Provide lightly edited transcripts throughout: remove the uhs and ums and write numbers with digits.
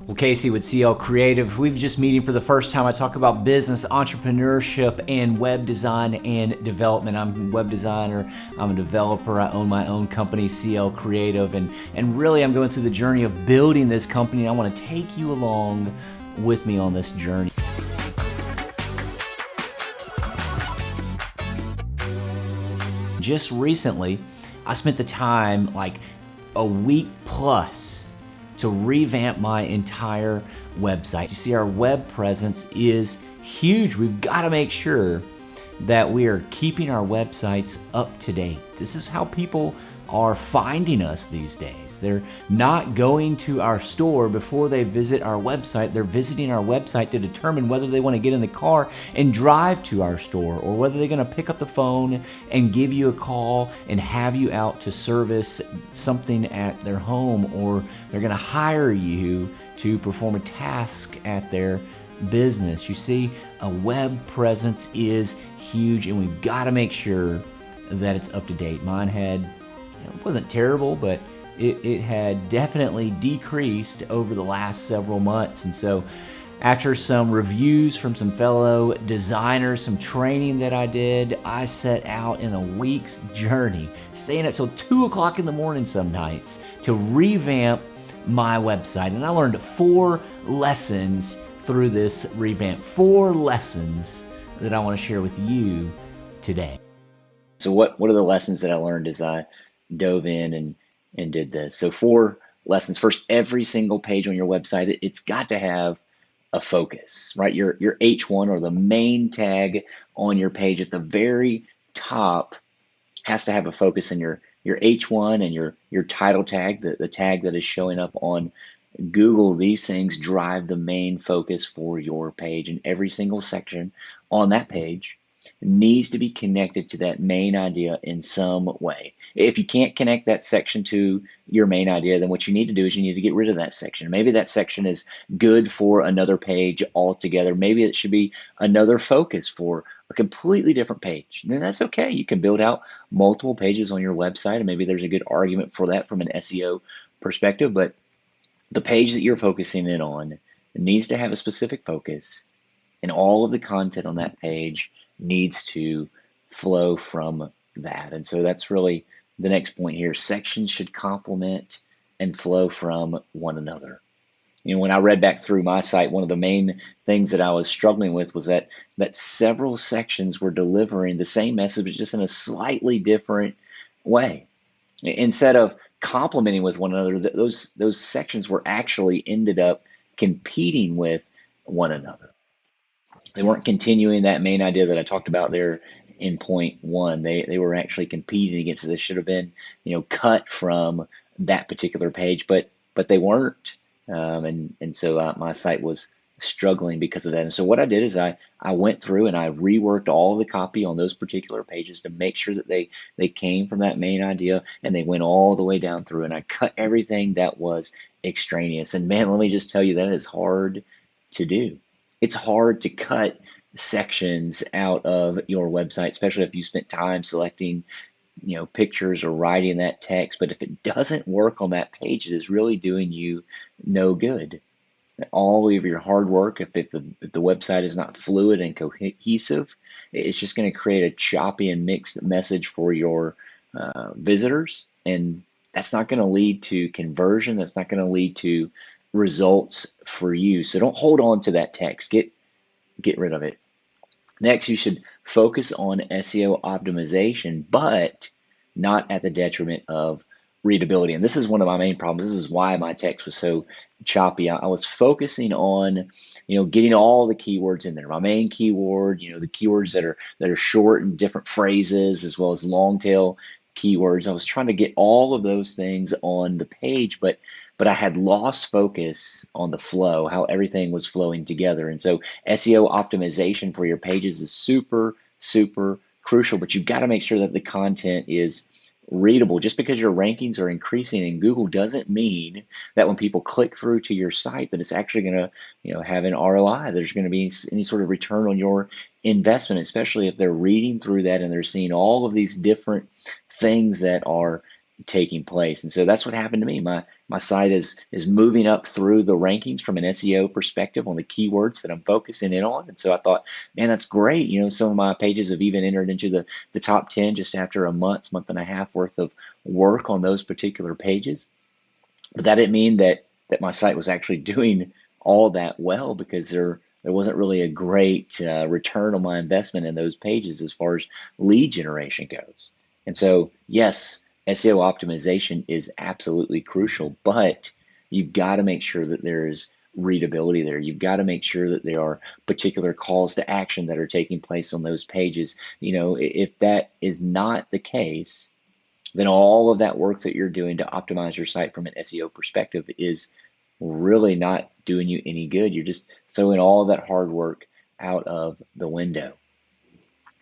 Well, Casey with CL Creative, we've just meeting for the first time. I talk about business, entrepreneurship, and web design and development. I'm a web designer. I'm a developer. I own my own company, CL Creative, and really I'm going through the journey of building this company. I want to take you along with me on this journey. Just recently, I spent the time, like a week plus, to revamp my entire website. You see, our web presence is huge. We've got to make sure that we are keeping our websites up to date. This is how people are finding us these days. They're not going to our store before they visit our website. They're visiting our website to determine whether they want to get in the car and drive to our store, or whether they're going to pick up the phone and give you a call and have you out to service something at their home, or they're going to hire you to perform a task at their business. You see, a web presence is huge, and we've got to make sure that it's up to date. Mine had, it wasn't terrible, but it had definitely decreased over the last several months. And so after some reviews from some fellow designers, some training that I did, I set out in a week's journey, staying up till 2 o'clock in the morning some nights, to revamp my website. And I learned 4 lessons through this revamp. 4 lessons that I want to share with you today. So what are the lessons that I learned as I dove in and did this? So 4 lessons. First, every single page on your website, it's got to have a focus, right? Your H1, or the main tag on your page at the very top, has to have a focus. In your H1 and your title tag, the tag that is showing up on Google. These things drive the main focus for your page, and every single section on that page needs to be connected to that main idea in some way. If you can't connect that section to your main idea, then what you need to do is you need to get rid of that section. Maybe that section is good for another page altogether. Maybe it should be another focus for a completely different page. And then that's okay. You can build out multiple pages on your website, and maybe there's a good argument for that from an SEO perspective, but the page that you're focusing in on needs to have a specific focus, and all of the content on that page needs to flow from that. And so that's really the next point here. Sections should complement and flow from one another. You know, when I read back through my site, one of the main things that I was struggling with was that several sections were delivering the same message, but just in a slightly different way. Instead of complementing with one another, those sections were actually ended up competing with one another. They weren't continuing that main idea that I talked about there in point 1. They were actually competing against it. They should have been, cut from that particular page, but they weren't. And so my site was struggling because of that. And so what I did is I went through and I reworked all of the copy on those particular pages to make sure that they came from that main idea, and they went all the way down through, and I cut everything that was extraneous. And man, let me just tell you, that is hard to do. It's hard to cut sections out of your website, especially if you spent time selecting, pictures or writing that text. But if it doesn't work on that page, it is really doing you no good. All of your hard work, if the website is not fluid and cohesive, it's just going to create a choppy and mixed message for your visitors, and that's not going to lead to conversion. That's not going to lead to results for you. So don't hold on to that text. Get rid of it. Next, you should focus on SEO optimization, but not at the detriment of readability. And this is one of my main problems. This is why my text was so choppy. I was focusing on, getting all the keywords in there. My main keyword, the keywords that are short and different phrases, as well as long tail keywords. I was trying to get all of those things on the page, but I had lost focus on the flow, how everything was flowing together. And so SEO optimization for your pages is super, super crucial, but you've got to make sure that the content is readable. Just because your rankings are increasing in Google doesn't mean that when people click through to your site that it's actually going to, have an ROI. There's going to be any sort of return on your investment, especially if they're reading through that and they're seeing all of these different things that are taking place. And so that's what happened to me. My site is moving up through the rankings from an SEO perspective on the keywords that I'm focusing in on. And so I thought, man, that's great. Some of my pages have even entered into the top 10 just after a month and a half worth of work on those particular pages. But that didn't mean that my site was actually doing all that well, because there wasn't really a great return on my investment in those pages as far as lead generation goes. And so, yes, SEO optimization is absolutely crucial, but you've got to make sure that there is readability there. You've got to make sure that there are particular calls to action that are taking place on those pages. If that is not the case, then all of that work that you're doing to optimize your site from an SEO perspective is really not doing you any good. You're just throwing all of that hard work out of the window.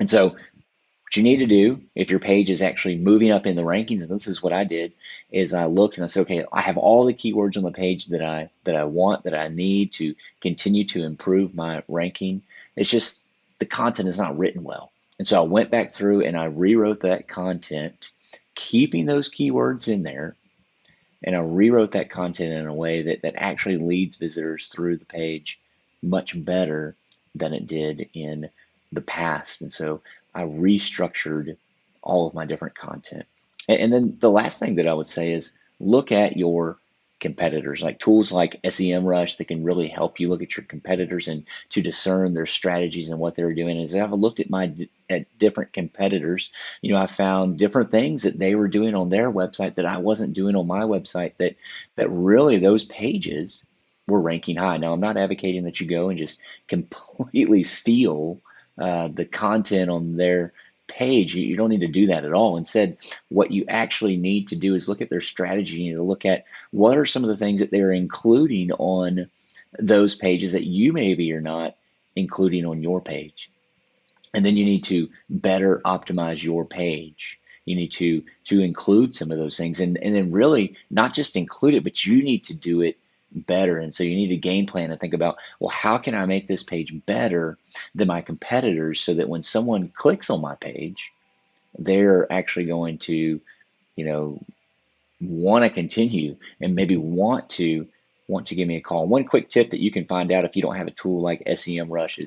And so what you need to do, if your page is actually moving up in the rankings, and this is what I did, is I looked and I said, okay, I have all the keywords on the page that I want, that I need to continue to improve my ranking. It's just the content is not written well. And so I went back through and I rewrote that content, keeping those keywords in there, and I rewrote that content in a way that actually leads visitors through the page much better than it did in the past. And so I restructured all of my different content. And then the last thing that I would say is look at your competitors, like tools like SEMrush that can really help you look at your competitors and to discern their strategies and what they're doing. As I've looked at different competitors, I found different things that they were doing on their website that I wasn't doing on my website, that really those pages were ranking high. Now, I'm not advocating that you go and just completely steal the content on their page. You don't need to do that at all. Instead, what you actually need to do is look at their strategy. You need to look at what are some of the things that they're including on those pages that you maybe are not including on your page. And then you need to better optimize your page. You need to include some of those things, and then really not just include it, but you need to do it better. And so you need a game plan and think about, well, how can I make this page better than my competitors so that when someone clicks on my page, they're actually going to, you know, want to continue and maybe want to give me a call. One quick tip that you can find out if you don't have a tool like SEMrush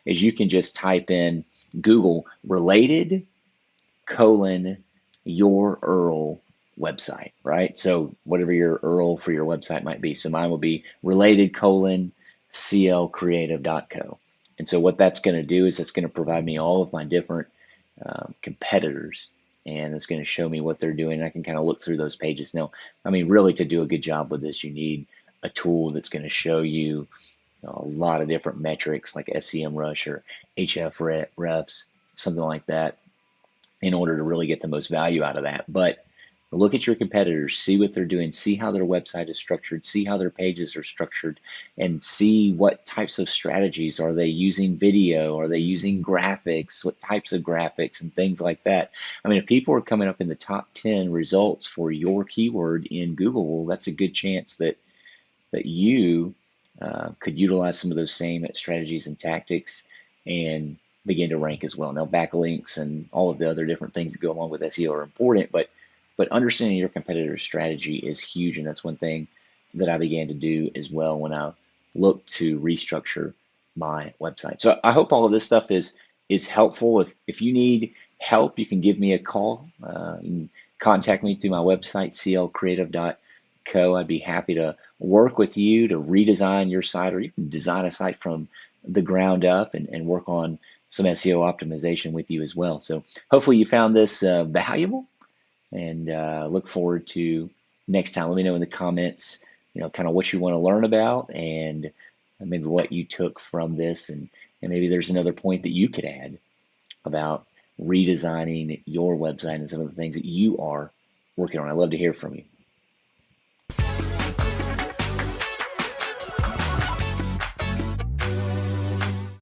is you can just type in Google related colon your URL website, right? So whatever your URL for your website might be. So mine will be related colon clcreative.co. And so what that's going to do is it's going to provide me all of my different competitors, and it's going to show me what they're doing. I can kind of look through those pages. Now, I mean, really to do a good job with this, you need a tool that's going to show you a lot of different metrics like SEMrush or Hrefs, something like that, in order to really get the most value out of that. But look at your competitors, see what they're doing, see how their website is structured, see how their pages are structured, and see what types of strategies. Are they using video? Are they using graphics? What types of graphics and things like that? I mean, if people are coming up in the top 10 results for your keyword in Google, well, that's a good chance that you could utilize some of those same strategies and tactics and begin to rank as well. Now, backlinks and all of the other different things that go along with SEO are important, but understanding your competitor's strategy is huge, and that's one thing that I began to do as well when I looked to restructure my website. So I hope all of this stuff is helpful. If you need help, you can give me a call. You can contact me through my website, clcreative.co. I'd be happy to work with you to redesign your site, or you can design a site from the ground up and work on some SEO optimization with you as well. So hopefully you found this valuable, and look forward to next time. Let me know in the comments, kind of what you want to learn about, and maybe what you took from this, and maybe there's another point that you could add about redesigning your website and some of the things that you are working on. I'd love to hear from you.